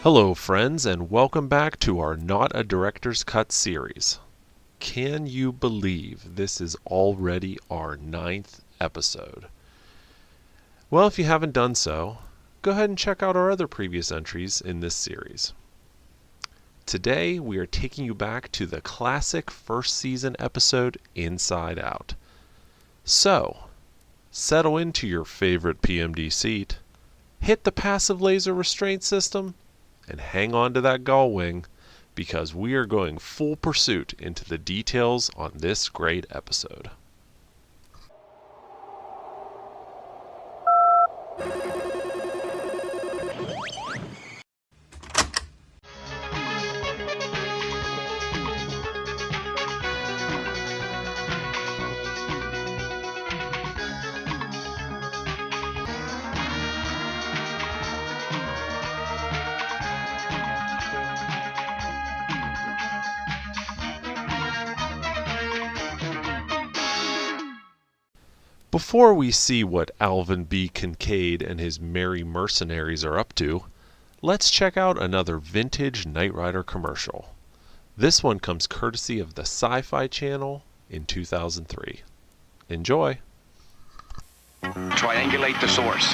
Hello friends, and welcome back to our Not a Director's Cut series. Can you believe this is already our 9th episode? Well, if you haven't done so, go ahead and check out our other previous entries in this series. Today we are taking you back to the classic first season episode, Inside Out. So, settle into your favorite PMD seat, hit the passive laser restraint system, and hang on to that gull wing, because we are going full pursuit into the details on this great episode. Before we see what Alvin B. Kincaid and his merry mercenaries are up to, let's check out another vintage Knight Rider commercial. This one comes courtesy of the Sci-Fi Channel in 2003. Enjoy! Triangulate the source.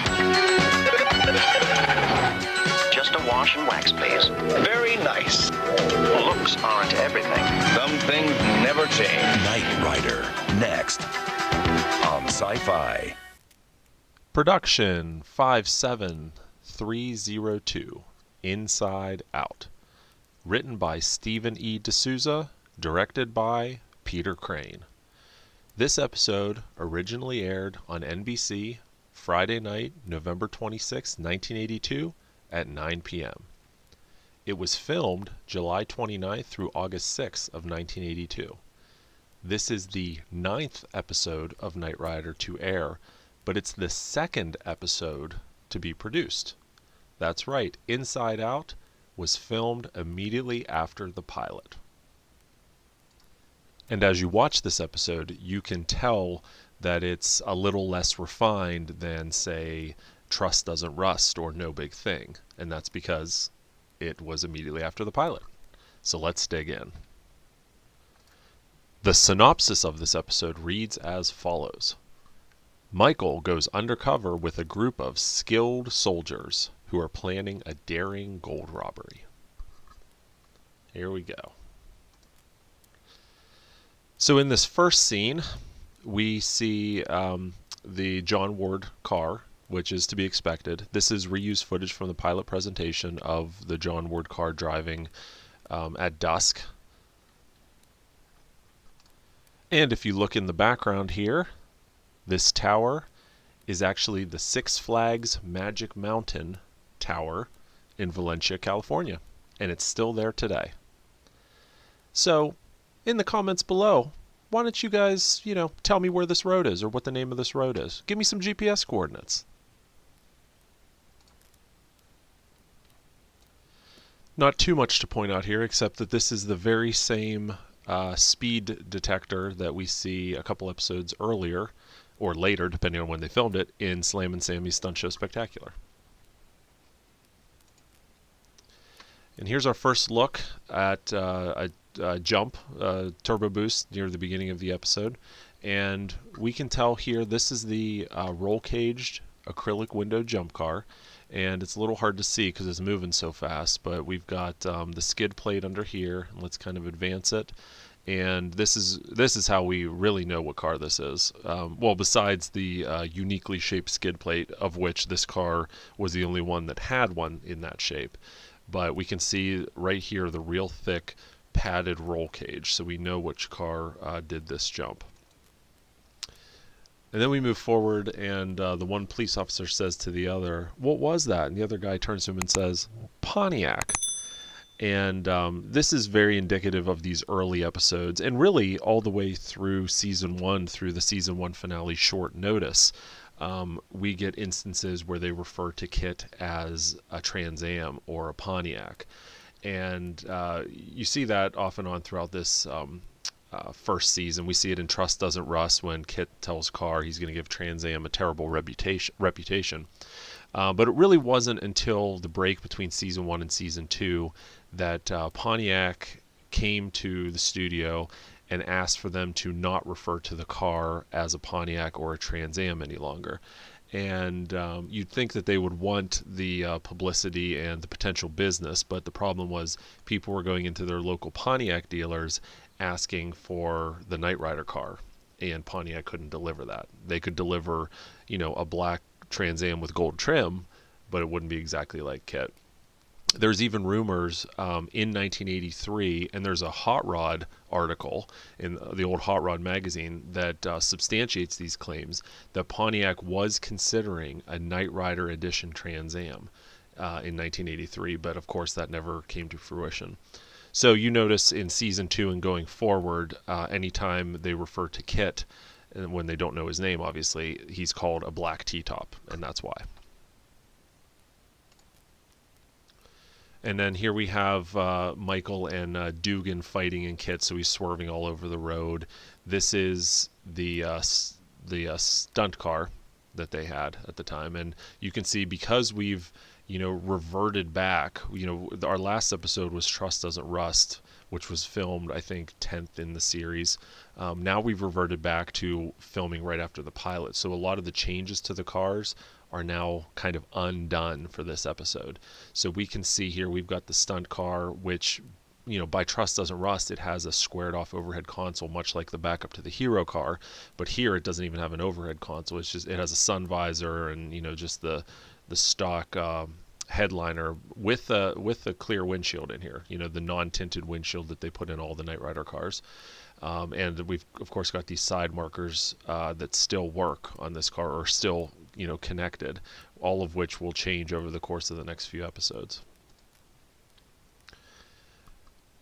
Just a wash and wax, please. Very nice. Looks aren't everything. Some things never change. Knight Rider, next on Sci-Fi. Production 57302, Inside Out. Written by Stephen E. D'Souza, directed by Peter Crane. This episode originally aired on NBC Friday night, November 26, 1982 at 9 p.m. It was filmed July 29th through August 6th of 1982. This is the 9th episode of Knight Rider to air, but it's the 2nd episode to be produced. That's right, Inside Out was filmed immediately after the pilot. And as you watch this episode, you can tell that it's a little less refined than, say, Trust Doesn't Rust or No Big Thing, and that's because it was immediately after the pilot. So let's dig in. The synopsis of this episode reads as follows. Michael goes undercover with a group of skilled soldiers who are planning a daring gold robbery. Here we go. So in this first scene, we see the John Ward car, which is to be expected. This is reused footage from the pilot presentation of the John Ward car driving at dusk. And if you look in the background here, this tower is actually the Six Flags Magic Mountain Tower in Valencia, California. And it's still there today. So, in the comments below, why don't you guys, tell me where this road is or what the name of this road is. Give me some GPS coordinates. Not too much to point out here, except that this is the very same speed detector that we see a couple episodes earlier, or later, depending on when they filmed it, in Slam and Sammy's Stunt Show Spectacular. And here's our first look at a jump, turbo boost near the beginning of the episode. And we can tell here this is the roll-caged acrylic window jump car. And it's a little hard to see because it's moving so fast, but we've got the skid plate under here. Let's kind of advance it. And this is how we really know what car this is. Well, besides the uniquely shaped skid plate, of which this car was the only one that had one in that shape. But we can see right here the real thick padded roll cage, so we know which car did this jump. And then we move forward, and the one police officer says to the other, "What was that?" And the other guy turns to him and says, "Pontiac." And this is very indicative of these early episodes, and really all the way through Season 1, through the Season 1 finale Short Notice. We get instances where they refer to KITT as a Trans Am or a Pontiac. And you see that off and on throughout this first season. We see it in Trust Doesn't Rust when KITT tells Carr he's going to give Trans Am a terrible reputation. But it really wasn't until the break between season 1 and season 2 that Pontiac came to the studio and asked for them to not refer to the car as a Pontiac or a Trans Am any longer. And you'd think that they would want the publicity and the potential business, but the problem was people were going into their local Pontiac dealers asking for the Knight Rider car, and Pontiac couldn't deliver that. They could deliver, a black Trans Am with gold trim, but it wouldn't be exactly like KITT. There's even rumors in 1983, and there's a Hot Rod article in the old Hot Rod magazine that substantiates these claims, that Pontiac was considering a Knight Rider edition Trans Am in 1983, but of course that never came to fruition. So you notice in season 2 and going forward, anytime they refer to KITT, and when they don't know his name, obviously, he's called a black T-top, and that's why. And then here we have Michael and Dugan fighting in KITT, so he's swerving all over the road. This is the stunt car that they had at the time, and you can see because we've reverted back. Our last episode was Trust Doesn't Rust, which was filmed, I think, 10th in the series. Now we've reverted back to filming right after the pilot. So a lot of the changes to the cars are now kind of undone for this episode. So we can see here we've got the stunt car, which, by Trust Doesn't Rust, it has a squared off overhead console, much like the backup to the Hero car. But here it doesn't even have an overhead console. It has a sun visor and, just the stock headliner with a clear windshield in here, the non-tinted windshield that they put in all the Knight Rider cars. And we've of course got these side markers that still work on this car, or still connected, all of which will change over the course of the next few episodes.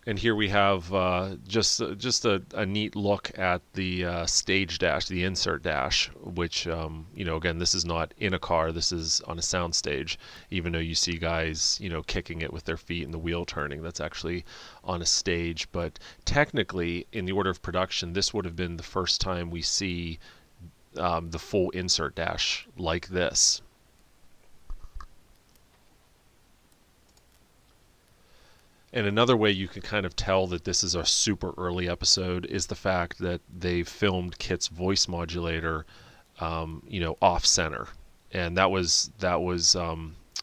And here we have just a neat look at the stage dash, the insert dash, which, again, this is not in a car. This is on a sound stage, even though you see guys, kicking it with their feet and the wheel turning. That's actually on a stage. But technically, in the order of production, this would have been the first time we see the full insert dash like this. And another way you can kind of tell that this is a super early episode is the fact that they filmed KITT's voice modulator, off center, and that was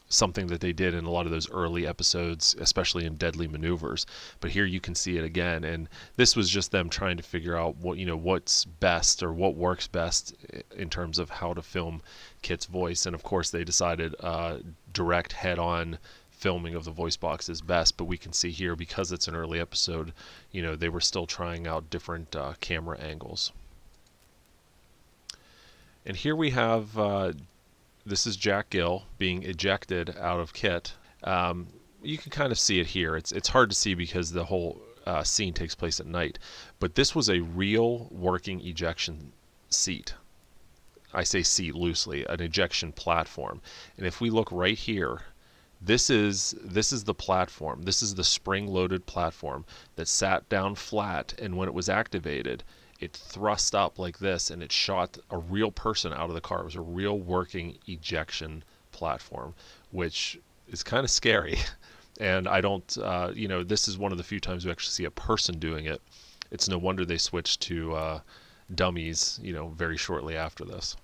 something that they did in a lot of those early episodes, especially in Deadly Maneuvers. But here you can see it again, and this was just them trying to figure out what's best, or what works best in terms of how to film KITT's voice. And of course, they decided direct head-on filming of the voice box is best. But we can see here, because it's an early episode, they were still trying out different camera angles. And here we have this is Jack Gill being ejected out of KITT. You can kind of see it here. It's hard to see because the whole scene takes place at night, but this was a real working ejection seat. I say seat loosely, an ejection platform. And if we look right here, this is the platform. This is the spring-loaded platform that sat down flat, and when it was activated, it thrust up like this, and it shot a real person out of the car. It was a real working ejection platform, which is kind of scary. And I don't, this is one of the few times we actually see a person doing it. It's no wonder they switched to dummies, very shortly after this.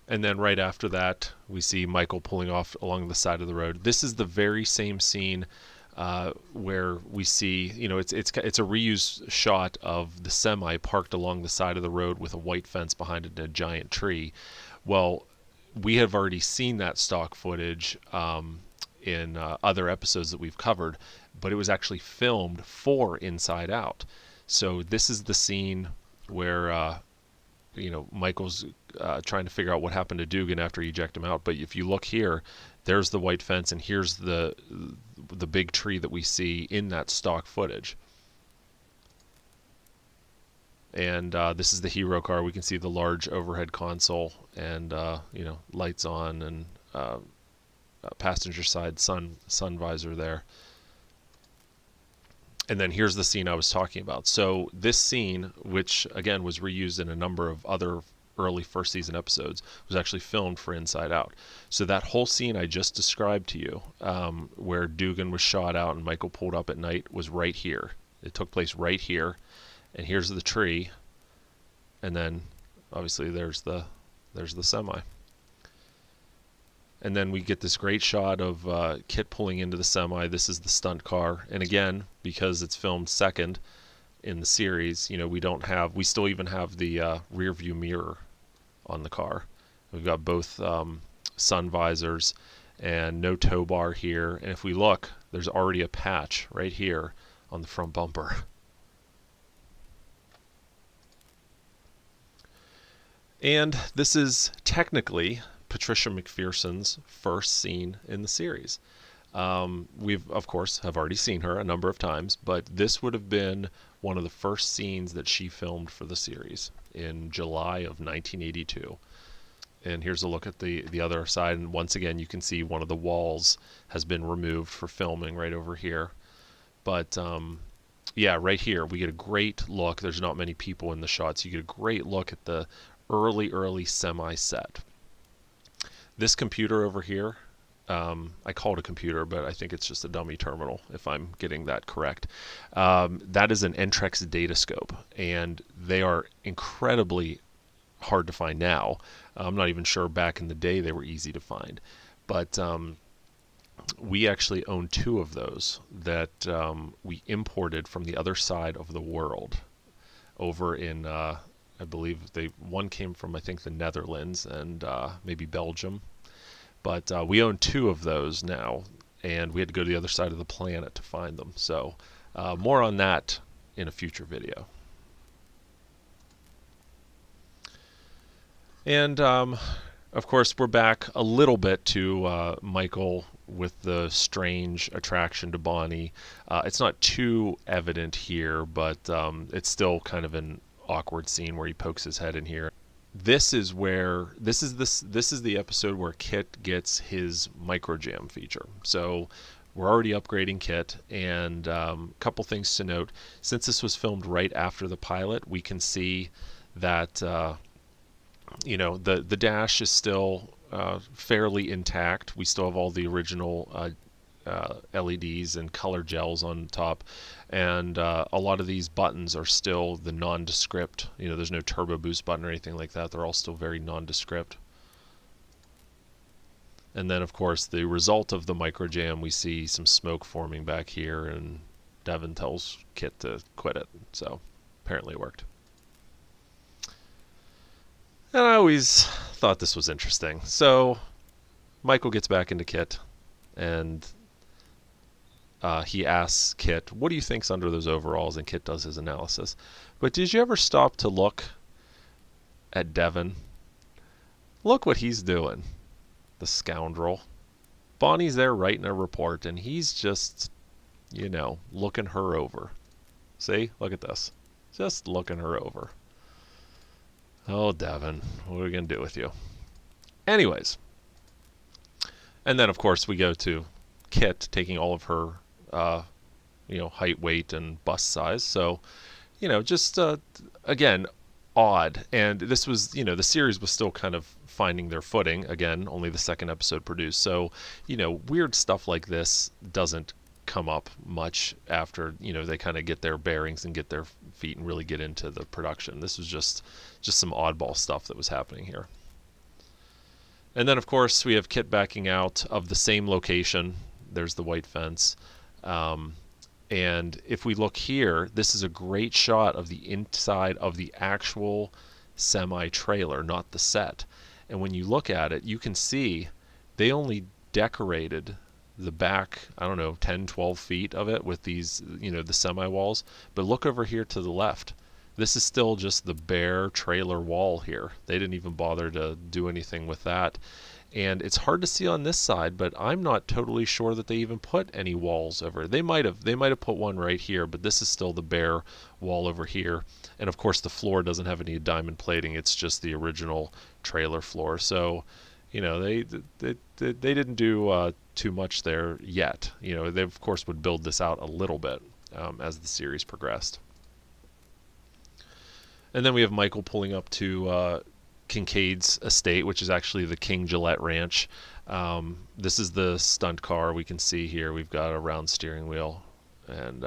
And then right after that, we see Michael pulling off along the side of the road. This is the very same scene where we see, it's a reused shot of the semi parked along the side of the road with a white fence behind it and a giant tree. Well, we have already seen that stock footage in other episodes that we've covered, but it was actually filmed for Inside Out. So this is the scene where Michael's trying to figure out what happened to Dugan after he ejected him out. But if you look here, there's the white fence, and here's the big tree that we see in that stock footage. And this is the Hero car. We can see the large overhead console, and lights on, and passenger side sun visor there. And then here's the scene I was talking about. So this scene, which again was reused in a number of other early first season episodes was actually filmed for Inside Out. So that whole scene I just described to you, where Dugan was shot out and Michael pulled up at night, was right here. It took place right here, and here's the tree, and then obviously there's the semi. And then we get this great shot of KITT pulling into the semi. This is the stunt car, and again, because it's filmed second in the series, we still even have the rear view mirror on the car. We've got both sun visors and no tow bar here, and if we look, there's already a patch right here on the front bumper. And this is technically Patricia McPherson's first scene in the series. We've, of course, have already seen her a number of times, but this would have been one of the first scenes that she filmed for the series in July of 1982. And here's a look at the other side, and once again you can see one of the walls has been removed for filming right over here. But yeah, right here we get a great look. There's not many people in the shots. You get a great look at the early semi set. This computer over here, I call it a computer, but I think it's just a dummy terminal, if I'm getting that correct. That is an Entrex datascope, and they are incredibly hard to find now. I'm not even sure back in the day they were easy to find. But we actually own two of those that we imported from the other side of the world over in, I believe one came from, I think, the Netherlands and maybe Belgium. But we own two of those now, and we had to go to the other side of the planet to find them. So more on that in a future video. And of course, we're back a little bit to Michael with the strange attraction to Bonnie. It's not too evident here, but it's still kind of an awkward scene where he pokes his head in here. This is the episode where KITT gets his microjam feature. So we're already upgrading KITT, and a couple things to note. Since this was filmed right after the pilot, we can see that the dash is still fairly intact. We still have all the original LEDs and color gels on top, and a lot of these buttons are still the nondescript. There's no turbo boost button or anything like that. They're all still very nondescript. And then of course the result of the microjam, we see some smoke forming back here, and Devin tells KITT to quit it. So apparently it worked. And I always thought this was interesting. So Michael gets back into KITT, and he asks KITT, what do you think's under those overalls? And KITT does his analysis. But did you ever stop to look at Devin? Look what he's doing, the scoundrel. Bonnie's there writing a report, and he's just, looking her over. See? Look at this. Just looking her over. Oh, Devin, what are we going to do with you? Anyways. And then, of course, we go to KITT taking all of her, height, weight, and bust size. So, just, again, odd. And this was, the series was still kind of finding their footing. Again, only the second episode produced. So, weird stuff like this doesn't come up much after, they kind of get their bearings and get their feet and really get into the production. This was just some oddball stuff that was happening here. And then, of course, we have KITT backing out of the same location. There's the white fence. And if we look here, this is a great shot of the inside of the actual semi-trailer, not the set. And when you look at it, you can see they only decorated the back, 10, 12 feet of it with these, the semi-walls. But look over here to the left. This is still just the bare trailer wall here. They didn't even bother to do anything with that. And it's hard to see on this side, but I'm not totally sure that they even put any walls over. They might have put one right here, but this is still the bare wall over here. And of course the floor doesn't have any diamond plating. It's just the original trailer floor. So, they didn't do too much there yet. They of course would build this out a little bit as the series progressed. And then we have Michael pulling up to Kincaid's estate, which is actually the King Gillette Ranch. This is the stunt car. We can see here we've got a round steering wheel, and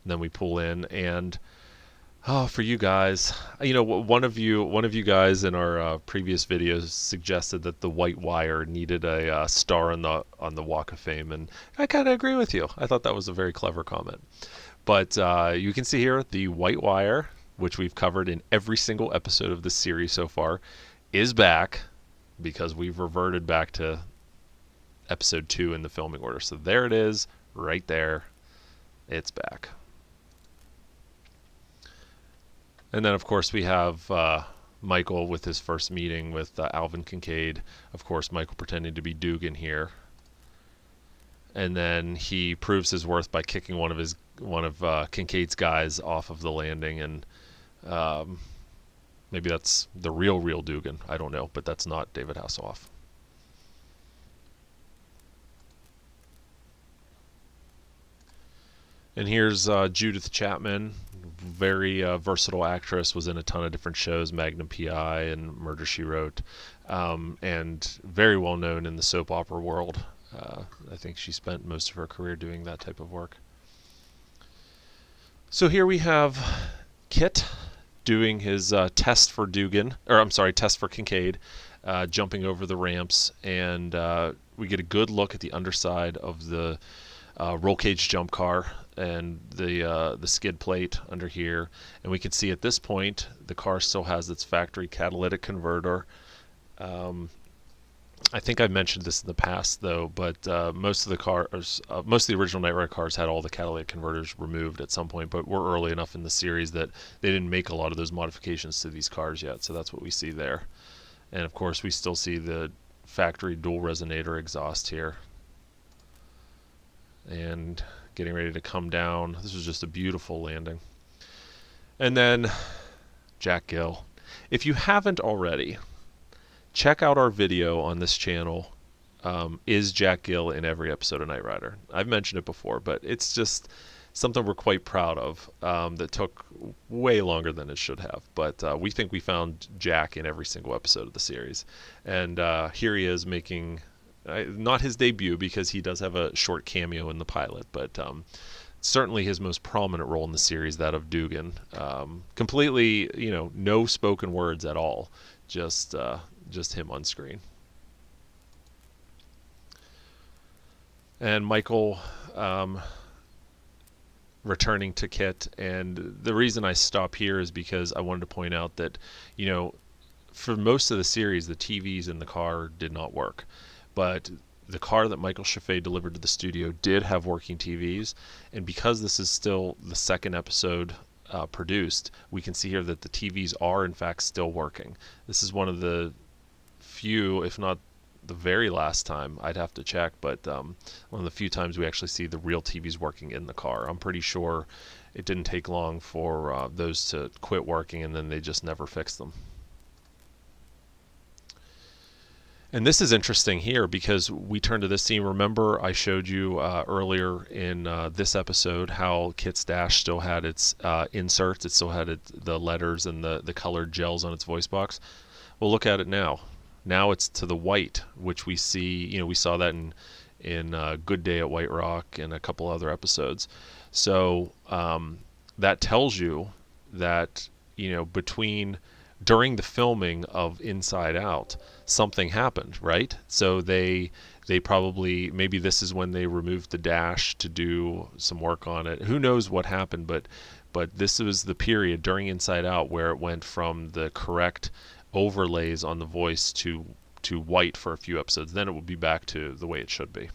then we pull in. And for you guys, one of you guys in our previous videos suggested that the white wire needed a star on the Walk of Fame, and I kind of agree with you. I thought that was a very clever comment. But you can see here the white wire, which we've covered in every single episode of this series so far, is back because we've reverted back to episode 2 in the filming order. So there it is, right there. It's back. And then, of course, we have Michael with his first meeting with Alvin Kincaid. Of course, Michael pretending to be Dugan here. And then he proves his worth by kicking one of Kincaid's guys off of the landing, and maybe that's the real Dugan. I don't know, but that's not David Hasselhoff. And here's Judith Chapman, very versatile actress, was in a ton of different shows, Magnum P.I. and Murder, She Wrote, and very well known in the soap opera world. I think she spent most of her career doing that type of work. So here we have KITT doing his test for Kincaid, jumping over the ramps, and we get a good look at the underside of the roll cage jump car and the skid plate under here, and we can see at this point the car still has its factory catalytic converter. I think I've mentioned this in the past though, but most of the original Knight Rider cars had all the catalytic converters removed at some point, but we're early enough in the series that they didn't make a lot of those modifications to these cars yet, so that's what we see there. And of course we still see the factory dual resonator exhaust here. And getting ready to come down. This was just a beautiful landing. And then Jack Gill. If you haven't already, check out our video on this channel. Is Jack Gill in every episode of Knight Rider? I've mentioned it before, but it's just something we're quite proud of, that took way longer than it should have. But we think we found Jack in every single episode of the series. And here he is making, not his debut because he does have a short cameo in the pilot, but certainly his most prominent role in the series, that of Dugan. Completely, no spoken words at all, just him on screen. And Michael returning to KITT, and the reason I stop here is because I wanted to point out that, for most of the series, the TVs in the car did not work. But the car that Michael Chaffee delivered to the studio did have working TVs, and because this is still the second episode produced, we can see here that the TVs are in fact still working. This is one of the few, if not the very last time, I'd have to check, but one of the few times we actually see the real TVs working in the car. I'm pretty sure it didn't take long for those to quit working, and then they just never fixed them. And this is interesting here because we turn to this scene. Remember I showed you earlier in this episode how KITT's dash still had its inserts. It still had the letters and the colored gels on its voice box. Well, look at it now. Now it's to the white, which we see, we saw that in Good Day at White Rock and a couple other episodes. So that tells you that, during the filming of Inside Out, something happened, right? So they probably, maybe this is when they removed the dash to do some work on it. Who knows what happened, but this was the period during Inside Out where it went from the correct overlays on the voice to white for a few episodes. Then it would be back to the way it should be.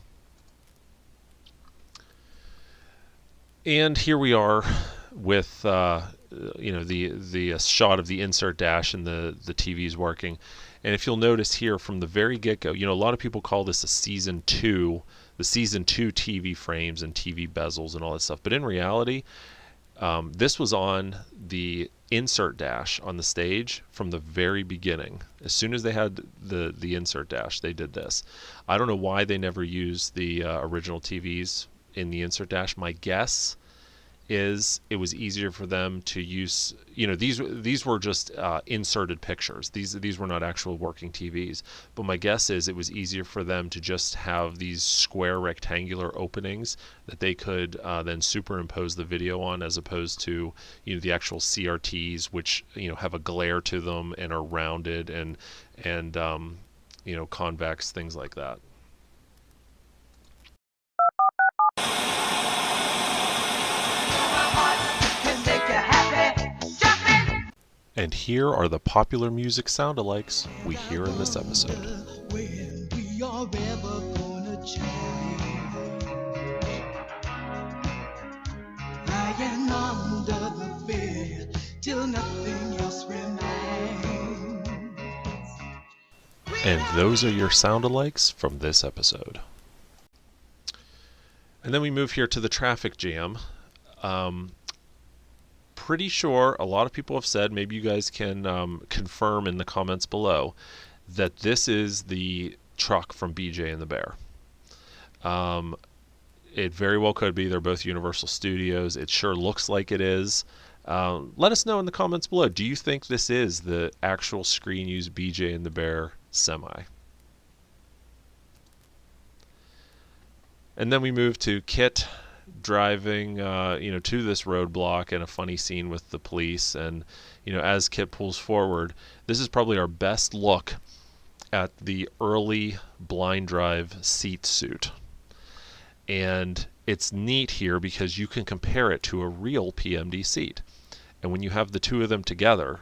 And here we are with the shot of the insert dash and the TVs working. And if you'll notice here from the very get-go, a lot of people call this the season 2 TV frames and TV bezels and all that stuff. But in reality, this was on the insert dash on the stage from the very beginning. As soon as they had the insert dash, they did this. I don't know why they never used the original TVs in the insert dash. My guess is it was easier for them to use, these were just inserted pictures. These were not actual working TVs. But my guess is it was easier for them to just have these square rectangular openings that they could then superimpose the video on, as opposed to the actual CRTs, which have a glare to them and are rounded and convex, things like that. And here are the popular music sound-alikes we hear in this episode. When we are ever gonna change, lying under the bed till nothing else remains. And those are your sound-alikes from this episode. And then we move here to the traffic jam. Pretty sure a lot of people have said, maybe you guys can confirm in the comments below, that this is the truck from BJ and the Bear. It very well could be. They're both Universal Studios. It sure looks like it is. Let us know in the comments below. Do you think this is the actual screen-used BJ and the Bear semi? And then we move to KITT driving to this roadblock, and a funny scene with the police. And as KITT pulls forward, this is probably our best look at the early blind drive seat suit. And it's neat here because you can compare it to a real PMD seat, and when you have the two of them together,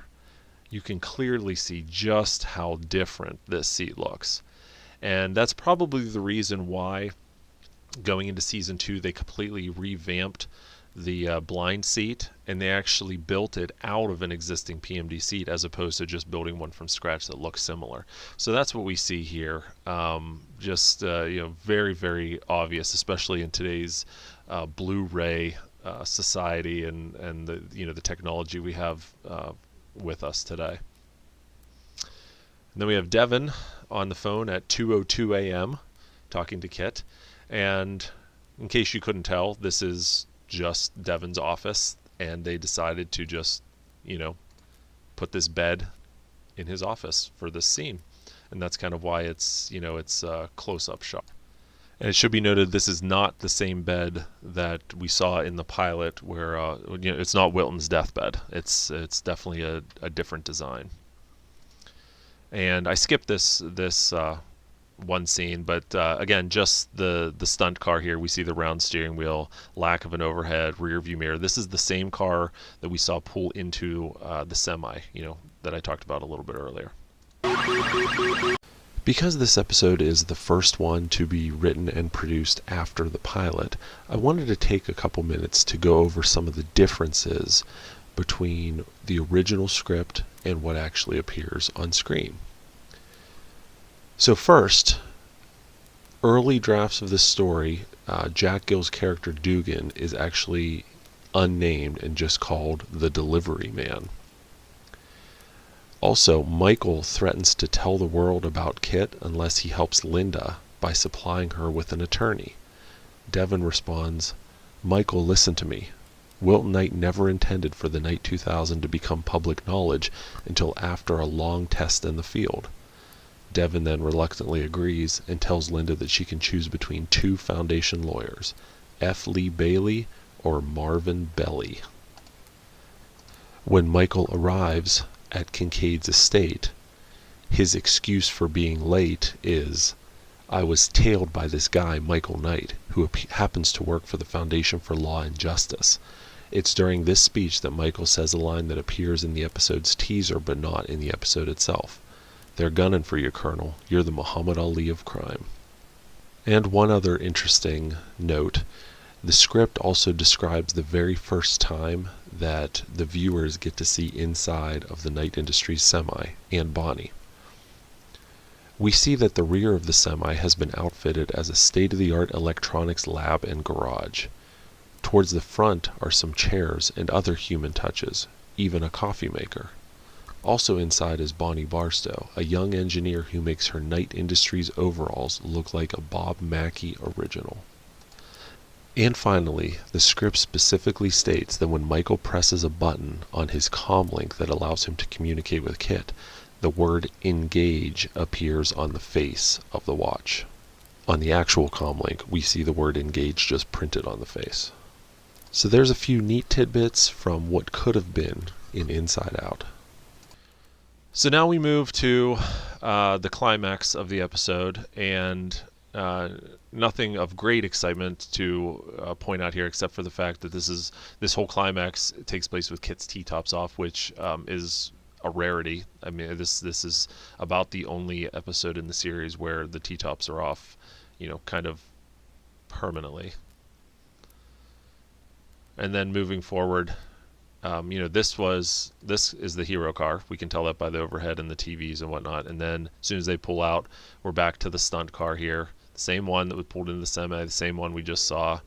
you can clearly see just how different this seat looks. And that's probably the reason why going into season 2 they completely revamped the blind seat, and they actually built it out of an existing PMD seat, as opposed to just building one from scratch that looks similar. So that's what we see here. Very, very obvious, especially in today's Blu-ray society and the technology we have with us today. And then we have Devin on the phone at 2:02 a.m. talking to KITT. And in case you couldn't tell, this is just Devin's office, and they decided to just, put this bed in his office for this scene. And that's kind of why it's a close-up shot. And it should be noted, this is not the same bed that we saw in the pilot, where it's not Wilton's deathbed. It's definitely a different design. And I skipped this one scene, but again, just the stunt car here. We see the round steering wheel, lack of an overhead rear view mirror. This is the same car that we saw pull into the semi, that I talked about a little bit earlier. Because this episode is the first one to be written and produced after the pilot, I wanted to take a couple minutes to go over some of the differences between the original script and what actually appears on screen. So first, early drafts of this story, Jack Gill's character Dugan is actually unnamed and just called the Delivery Man. Also, Michael threatens to tell the world about KITT unless he helps Linda by supplying her with an attorney. Devin responds, "Michael, listen to me. Wilton Knight never intended for the Knight 2000 to become public knowledge until after a long test in the field." Devin then reluctantly agrees and tells Linda that she can choose between two Foundation lawyers, F. Lee Bailey or Marvin Belly. When Michael arrives at Kincaid's estate, his excuse for being late is, "I was tailed by this guy, Michael Knight, who happens to work for the Foundation for Law and Justice." It's during this speech that Michael says a line that appears in the episode's teaser but not in the episode itself. "They're gunning for you, Colonel. You're the Muhammad Ali of crime." And one other interesting note, the script also describes the very first time that the viewers get to see inside of the Knight Industries semi and Bonnie. We see that the rear of the semi has been outfitted as a state-of-the-art electronics lab and garage. Towards the front are some chairs and other human touches, even a coffee maker. Also inside is Bonnie Barstow, a young engineer who makes her Knight Industries overalls look like a Bob Mackie original. And finally, the script specifically states that when Michael presses a button on his comlink that allows him to communicate with KITT, the word engage appears on the face of the watch. On the actual comlink, we see the word engage just printed on the face. So there's a few neat tidbits from what could have been in Inside Out. So now we move to the climax of the episode, and nothing of great excitement to point out here, except for the fact that this whole climax takes place with KITT's T-tops off, which is a rarity. I mean, this is about the only episode in the series where the T-tops are off, kind of permanently. And then moving forward, this is the hero car. We can tell that by the overhead and the TVs and whatnot. And then as soon as they pull out, we're back to the stunt car here. The same one that was pulled into the semi, the same one we just saw.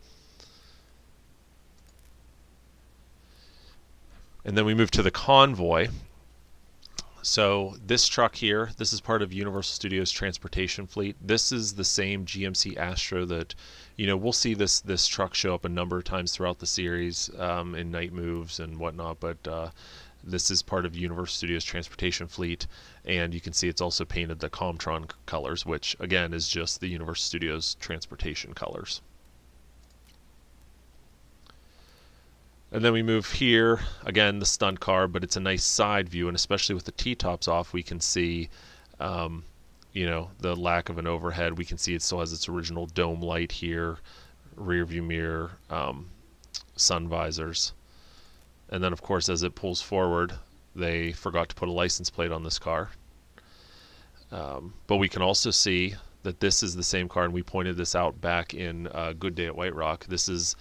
And then we move to the convoy. So this truck here, this is part of Universal Studios transportation fleet. This is the same GMC Astro that, we'll see this truck show up a number of times throughout the series in night moves and whatnot, but this is part of Universal Studios transportation fleet, and you can see it's also painted the Comtron colors, which again is just the Universal Studios transportation colors. And then we move here, again, the stunt car, but it's a nice side view, and especially with the T-tops off, we can see, the lack of an overhead. We can see it still has its original dome light here, rear view mirror, sun visors. And then, of course, as it pulls forward, they forgot to put a license plate on this car. But we can also see that this is the same car, and we pointed this out back in Good Day at White Rock. This is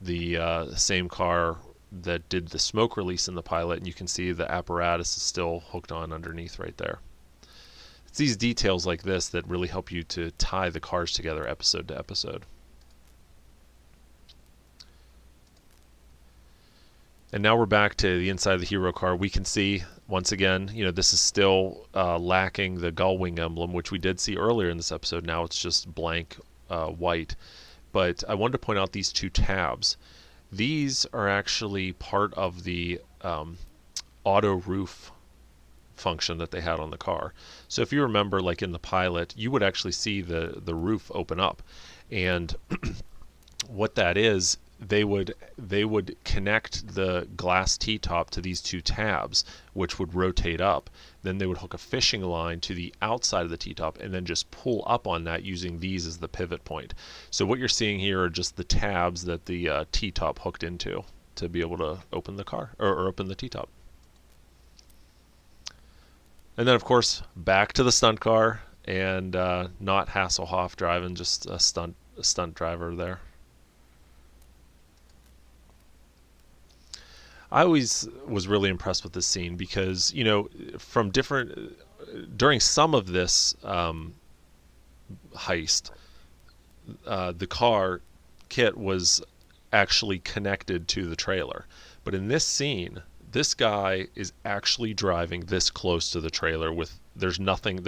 the same car that did the smoke release in the pilot, and you can see the apparatus is still hooked on underneath right there. It's these details like this that really help you to tie the cars together episode to episode. And now we're back to the inside of the hero car. We can see, once again, this is still lacking the gull wing emblem, which we did see earlier in this episode. Now it's just blank white. But I wanted to point out these two tabs. These are actually part of the auto roof function that they had on the car. So if you remember, like in the pilot, you would actually see the roof open up. And what that is, they would connect the glass T-top to these two tabs, which would rotate up. Then they would hook a fishing line to the outside of the T-top and then just pull up on that using these as the pivot point. So what you're seeing here are just the tabs that the T-top hooked into to be able to open the car, or open the T-top. And then, of course, back to the stunt car, and not Hasselhoff driving, just a stunt driver there. I always was really impressed with this scene because, from during some of this heist, the car, KITT, was actually connected to the trailer. But in this scene, this guy is actually driving this close to the trailer there's nothing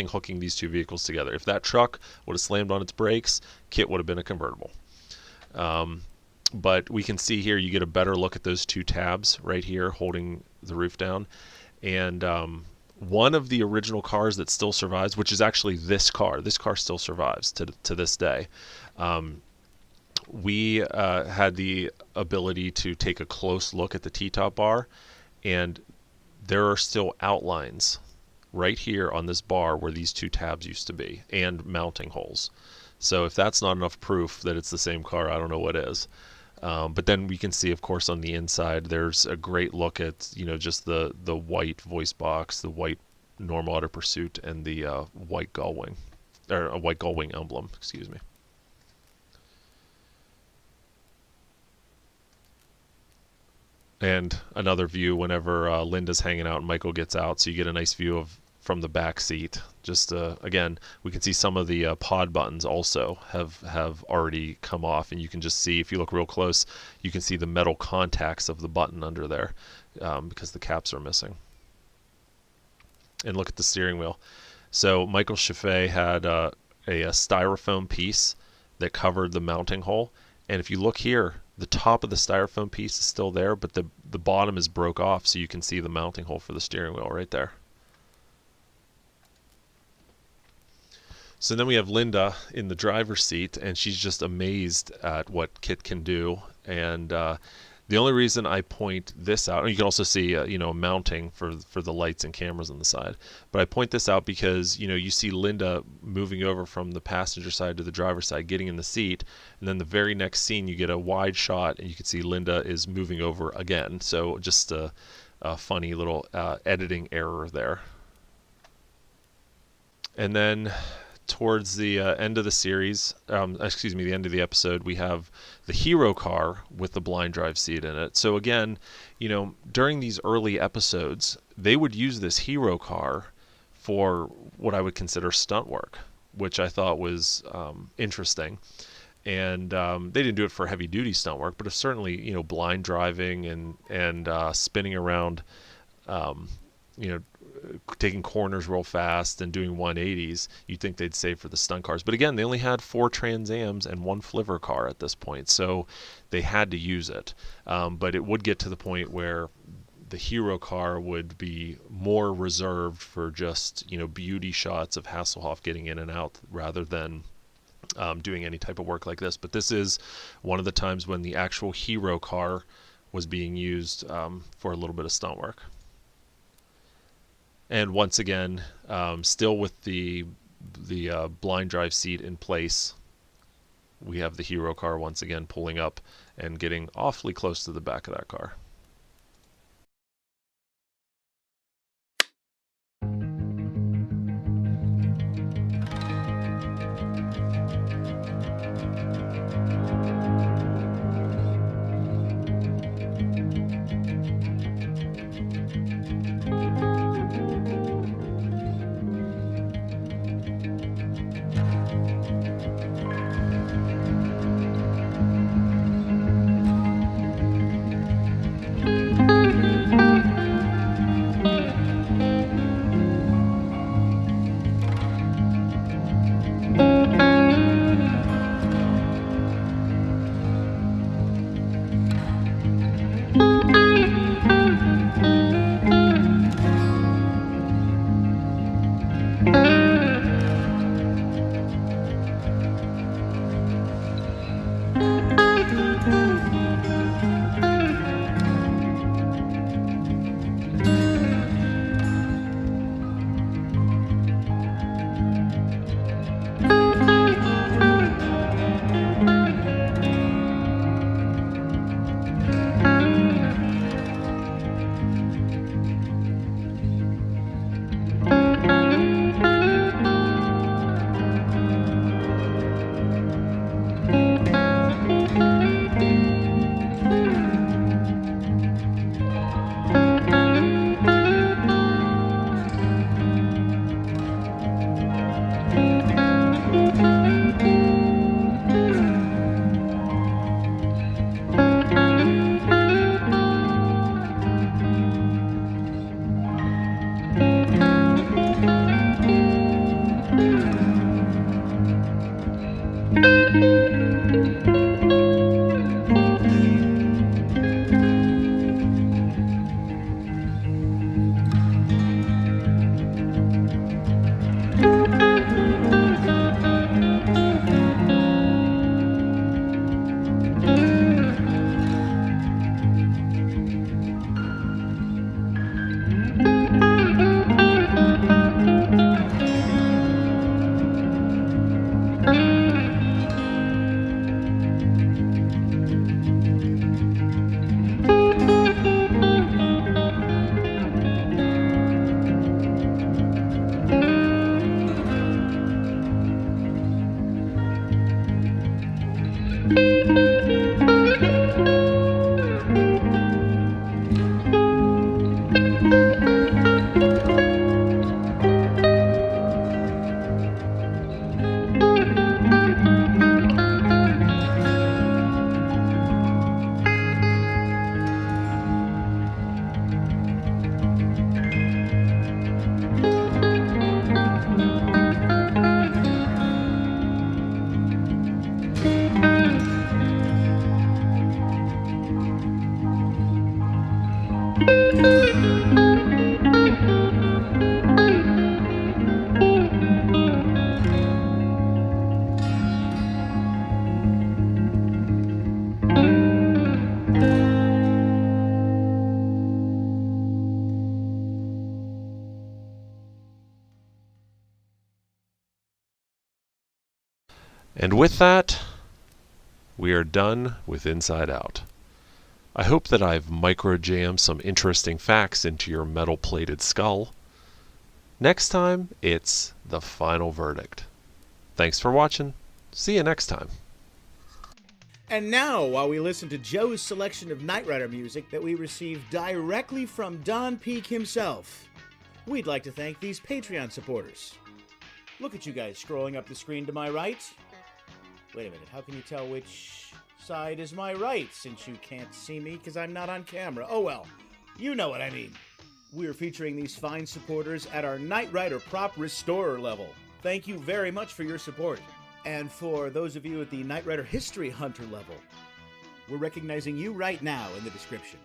hooking these two vehicles together. If that truck would have slammed on its brakes, KITT would have been a convertible. But we can see here, you get a better look at those two tabs right here holding the roof down. And one of the original cars that still survives, which is actually this car still survives to this day. We had the ability to take a close look at the T-top bar, and there are still outlines right here on this bar where these two tabs used to be, and mounting holes. So if that's not enough proof that it's the same car, I don't know what is. But then we can see, of course, on the inside, there's a great look at, just the white voice box, the white normal auto pursuit, and the white gull wing, or a white gull wing emblem, excuse me. And another view whenever Linda's hanging out and Michael gets out, so you get a nice view from the back seat. Just again, we can see some of the pod buttons also have already come off, and you can just see, if you look real close, you can see the metal contacts of the button under there because the caps are missing. And look at the steering wheel. So Michael Chaffee had a styrofoam piece that covered the mounting hole, And if you look here, the top of the styrofoam piece is still there, but the bottom is broke off, so you can see the mounting hole for the steering wheel right there. So then we have Linda in the driver's seat, and she's just amazed at what KITT can do. And the only reason I point this out, and you can also see you know, mounting for the lights and cameras on the side, but I point this out because, you know, you see Linda moving over from the passenger side to the driver's side, getting in the seat, and then the very next scene you get a wide shot and you can see Linda is moving over again. So just a funny little editing error there. And then towards the end of the series, excuse me, the end of the episode, we have the hero car with the blind drive seat in it. So again, you know, during these early episodes, they would use this hero car for what I would consider stunt work, which I thought was interesting. And they didn't do it for heavy duty stunt work, but it's certainly, you know, blind driving and spinning around, you know, taking corners real fast and doing 180s. You'd think they'd save for the stunt cars, but again, they only had 4 Trans Ams and 1 Flivver car at this point, so they had to use it. But it would get to the point where the hero car would be more reserved for just, you know, beauty shots of Hasselhoff getting in and out rather than doing any type of work like this. But this is one of the times when the actual hero car was being used for a little bit of stunt work. And once again, still with the blind drive seat in place, we have the hero car once again pulling up and getting awfully close to the back of that car. And with that, we are done with Inside Out. I hope that I've micro-jammed some interesting facts into your metal-plated skull. Next time, it's the final verdict. Thanks for watching. See you next time. And now, while we listen to Joe's selection of Knight Rider music that we received directly from Don Peake himself, we'd like to thank these Patreon supporters. Look at you guys scrolling up the screen to my right. Wait a minute, how can you tell which side is my right, since you can't see me because I'm not on camera? Oh well, you know what I mean. We're featuring these fine supporters at our Knight Rider Prop Restorer level. Thank you very much for your support. And for those of you at the Knight Rider History Hunter level, we're recognizing you right now in the description.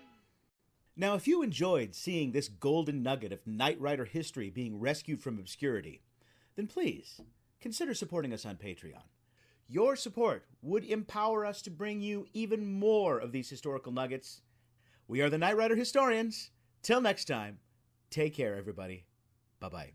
Now, if you enjoyed seeing this golden nugget of Knight Rider history being rescued from obscurity, then please consider supporting us on Patreon. Your support would empower us to bring you even more of these historical nuggets. We are the Knight Rider Historians. Till next time, take care, everybody. Bye-bye.